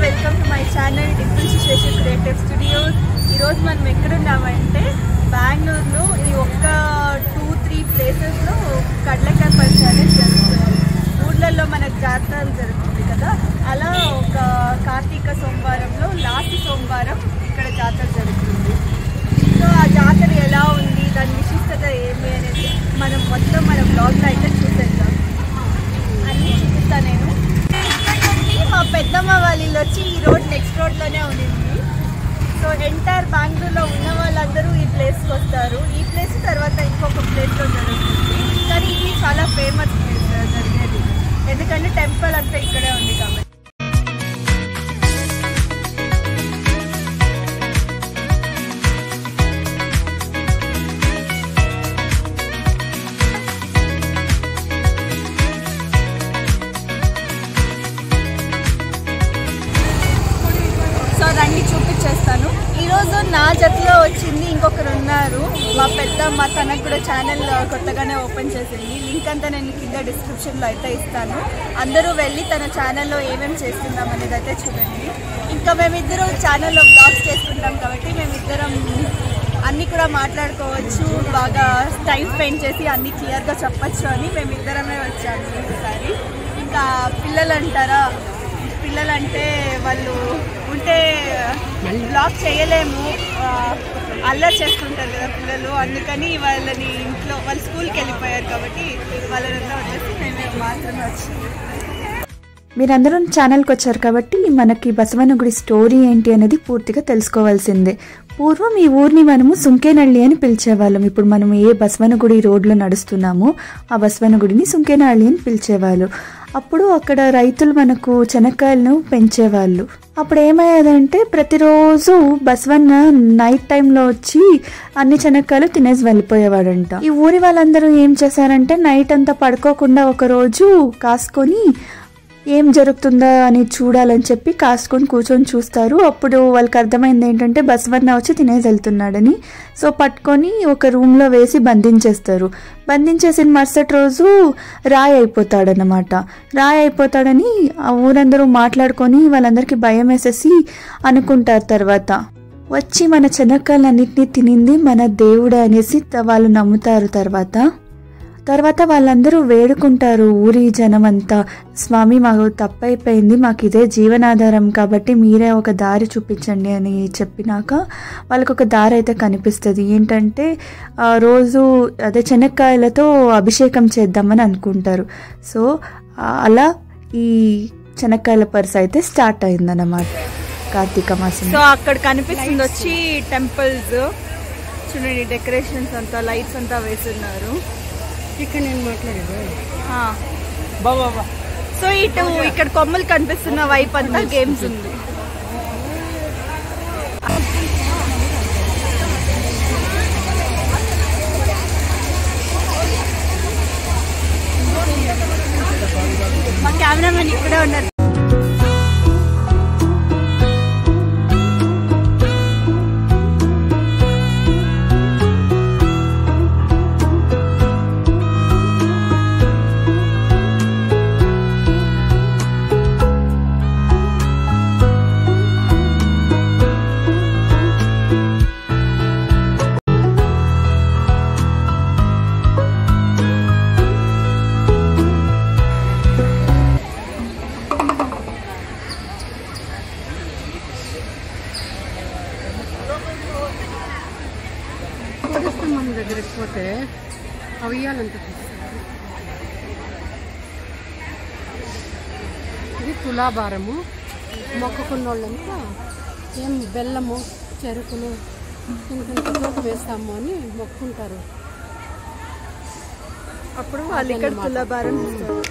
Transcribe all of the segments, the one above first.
Welcome to my channel Dimple Seshu creative studios. ఈరోజు మనం ఎక్కడున్నామంటే బెంగళూరులో ఈ ఒక్క 2-3 ప్లేసెస్లో కడ్లకాయ పరిచ అనేది జరుగుతుంది. ఊళ్ళల్లో మనకు జాతరలు జరుగుతుంది కదా, అలా ఒక కార్తీక సోమవారంలో లాస్ట్ సోమవారం ఇక్కడ జాతర జరుగుతుంది. సో ఆ జాతర ఎలా ఉంది, దాని విశిష్టత ఏమి అనేది మనం మొత్తం మన బ్లాగ్లో అయితే చూసేద్దాం. అన్నీ చూపిస్తాను నేను. మా పెద్దమ్మ వాళ్ళ ఇల్లు వచ్చి ఈ రోడ్ నెక్స్ట్ రోడ్లోనే ఉండింది. సో ఎంటైర్ బెంగళూరులో ఉన్న వాళ్ళందరూ ఈ ప్లేస్కి వస్తారు. ఈ ప్లేస్ తర్వాత ఇంకొక ప్లేస్లో జరుగుతుంది, కానీ ఇది చాలా ఫేమస్ ప్లేస్ జరిగేది, ఎందుకంటే టెంపుల్ అంతా ఇక్కడే ఉంది కాబట్టి. రండి చూపించేస్తాను. ఈరోజు నా జతలో వచ్చింది ఇంకొకరు ఉన్నారు, మా పెద్దమ్మ. తనకు కూడా ఛానల్ కొత్తగానే ఓపెన్ చేసింది. లింక్ అంతా నేను కింద డిస్క్రిప్షన్లో అయితే ఇస్తాను. అందరూ వెళ్ళి తన ఛానల్లో ఏమేమి చేస్తున్నాం అనేది అయితే చూడండి. ఇంకా మేమిద్దరం ఛానల్లో బ్లాగ్స్ చేసుకుంటాం కాబట్టి మేమిద్దరం అన్నీ కూడా మాట్లాడుకోవచ్చు, బాగా టైం స్పెండ్ చేసి అన్నీ క్లియర్గా చెప్పచ్చు అని మేమిద్దరమే వచ్చాము ఈసారి. ఇంకా పిల్లలు అంటారా, పిల్లలంటే వాళ్ళు ఉంటే బ్లాగ్ చేయలేము, అల్లరి చేస్తుంటారు కదా పిల్లలు, అందుకని వాళ్ళని ఇంట్లో వాళ్ళు స్కూల్కి వెళ్ళిపోయారు కాబట్టి వాళ్ళంతా వచ్చేసి మేము మాత్రమే వచ్చింది. మీరందరూ ఛానల్కి వచ్చారు కాబట్టి మనకి బసవన్న గుడి స్టోరీ ఏంటి అనేది పూర్తిగా తెలుసుకోవాల్సిందే. పూర్వం ఈ ఊరిని మనము సుంకేనహళ్ళి అని పిలిచేవాళ్ళం. ఇప్పుడు మనం ఏ బసవన్న గుడి రోడ్లో నడుస్తున్నామో ఆ బసవన్న గుడిని సుంకేనహళ్ళి అని పిలిచేవాళ్ళు. అప్పుడు అక్కడ రైతులు మనకు చెనక్కాయలను పెంచేవాళ్ళు. అప్పుడు ఏమయ్యేదంటే ప్రతిరోజు బసవన్న నైట్ టైంలో వచ్చి అన్ని చెనక్కాయలు తినేసి వెళ్ళిపోయేవాడంట. ఈ ఊరి వాళ్ళందరూ ఏం చేశారంటే నైట్ అంతా పడుకోకుండా ఒకరోజు కాసుకొని ఏం జరుగుతుందా అని చూడాలని చెప్పి కాసుకొని కూర్చొని చూస్తారు. అప్పుడు వాళ్ళకి అర్థమైంది ఏంటంటే బసవన్న వచ్చి తినేసి వెళ్తున్నాడని. సో పట్టుకొని ఒక రూమ్లో వేసి బంధించేస్తారు. బంధించేసిన మరుసటి రోజు రాయి అయిపోతాడనమాట. రాయి అయిపోతాడని ఆ ఊరందరూ మాట్లాడుకొని వాళ్ళందరికీ భయం వేసేసి అనుకుంటారు. తర్వాత వచ్చి మన చెనక్కాయలన్నింటినీ తినింది మన దేవుడే అనేసి వాళ్ళు నమ్ముతారు. తర్వాత వాళ్ళందరూ వేడుకుంటారు ఊరి జనం అంతా, స్వామి మాకు తప్పైపోయింది, మాకు ఇదే జీవనాధారం కాబట్టి మీరే ఒక దారి చూపించండి అని చెప్పినాక వాళ్ళకు ఒక దారి అయితే కనిపిస్తుంది. ఏంటంటే రోజు అదే చెనక్కాయలతో అభిషేకం చేద్దామని అనుకుంటారు. సో అలా ఈ చెనక్కాయల పరిస అయితే స్టార్ట్ అయిందన్నమాట కార్తీక మాసం. సో అక్కడ కనిపిస్తుంది వచ్చి టెంపుల్స్ చూడండి, డెకరేషన్స్ అంతా లైట్స్ అంతా వేస్తున్నారు. ఇక్కడ నేను మాట్లాడేది సో ఇటు ఇక్కడ కొమ్మలు కనిపిస్తున్న వైపు అంతా గేమ్స్ ఉంది. మా కెమెరామెన్ ఇక్కడే ఉన్నారు. మన దగ్గరికి పోతే అవియాలంత తీస్తారు. ఇది తులాభారము. మొక్కుకున్న వాళ్ళంతా ఏం బెల్లము చెరుకులు ఇంత చోటు వేస్తాము అని మొక్కుంటారు. అప్పుడు వాళ్ళు ఇక్కడ తులాభారం ఇస్తారు.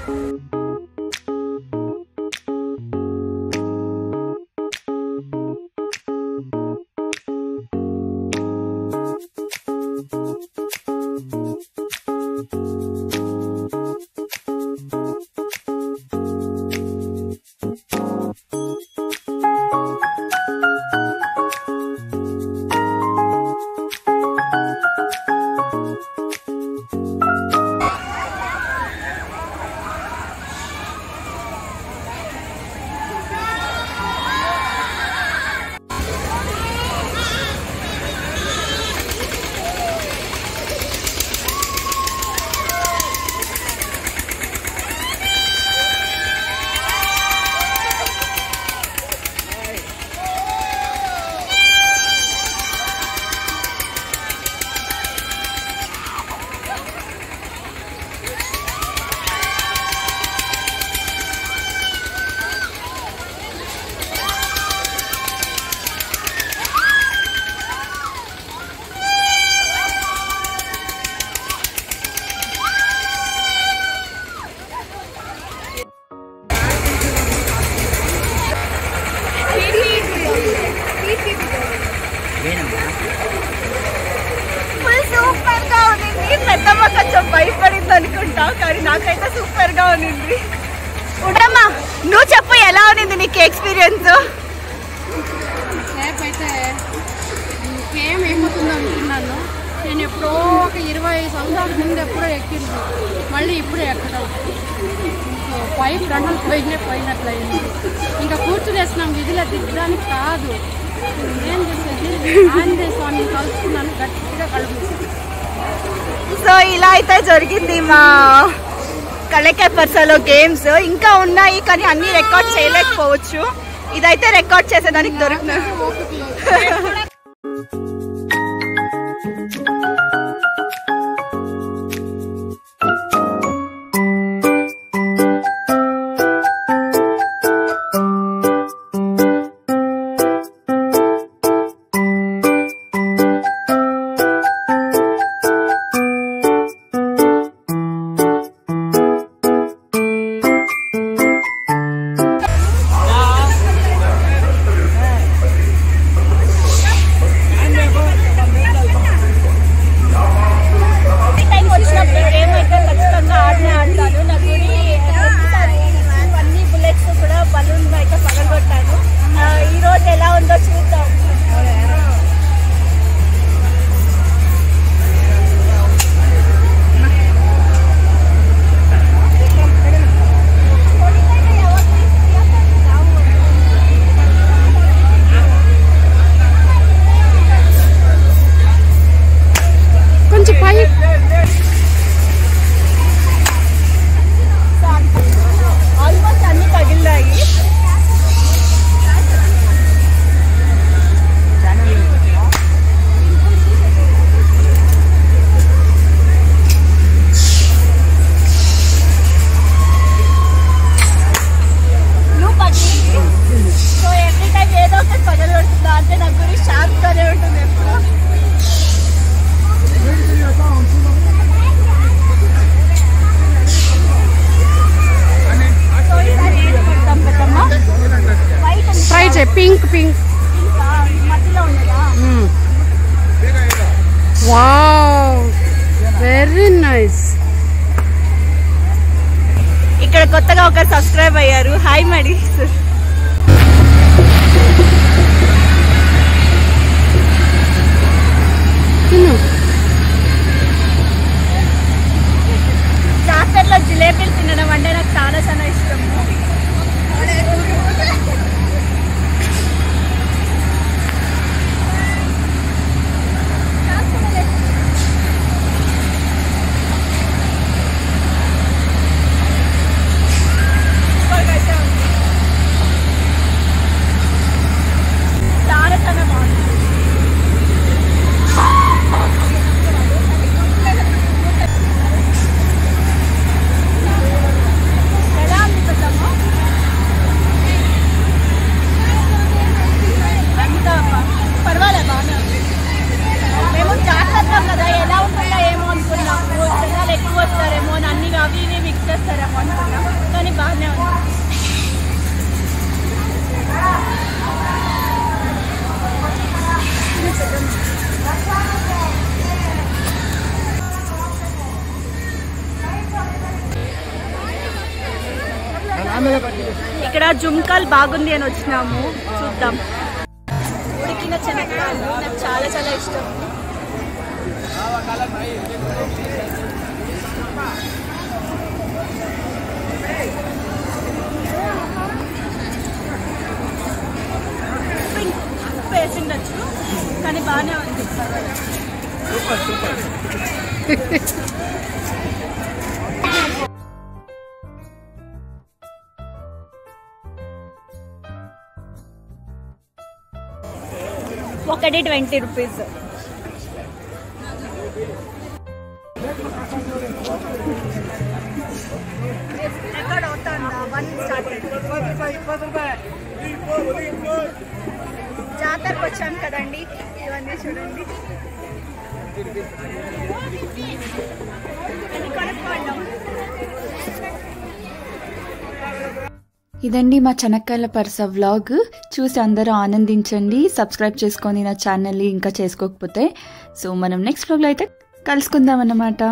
అనుకుంటా, కానీ నాకైతే సూపర్ గా ఉన్నింది. ఉండమ్మా, నువ్వు చెప్పు ఎలా ఉన్నింది నీకు ఎక్స్పీరియన్స్? సేపు అయితే ఇంకేం ఏమవుతుందో అనుకున్నాను. నేను ఎప్పుడో ఒక 20 సంవత్సరాల ముందు ఎప్పుడో ఎక్కింది, మళ్ళీ ఇప్పుడే ఎక్కడం. పైకి రంగులు పోయినట్లయింది. ఇంకా కూర్చునేసినాం, విధులు దిద్దడానికి కాదు. ఏం చేసేది, ఆంజనేయ స్వామిని కలుసుకున్నాను, గట్టిగా కలుపు. సో ఇలా అయితే జరిగింది మా కళెకపర్సలో గేమ్స్. ఇంకా ఉన్నాయి కానీ అన్ని రికార్డ్ చేయలేకపోవచ్చు. ఇదైతే రికార్డ్ చేసేదానికి దొరికిన. Pink wow, very nice. ఇక్కడ కొత్తగా ఒక సబ్స్క్రైబ్ అయ్యారు. హాయ్ మడి. జాతరలో జిలేబీలు తినడం అంటే నాకు చాలా చాలా ఇష్టం. ఇక్కడ జుమ్కాల్ బాగుంది అని వచ్చినాము, చూద్దాం. ఉడికిన శనగలు నాకు చాలా చాలా ఇష్టం. వేసిండొచ్చు కానీ బాగానే ఉంది. ఒకటి 20 రూపీస్. ఎక్కడ అవుతుందా? 1 స్టార్టెడ్. జాతరకు వచ్చాం కదండి, ఇవన్నీ చూడండి. ఇదండి మా చెనక్కాయల పరస వ్లాగ్. చూసి అందరూ ఆనందించండి. సబ్స్క్రైబ్ చేసుకొని నా ఛానల్ని ఇంకా చేసుకోకపోతే. సో మనం నెక్స్ట్ వ్లాగ్లో అయితే కలుసుకుందాం అన్నమాట.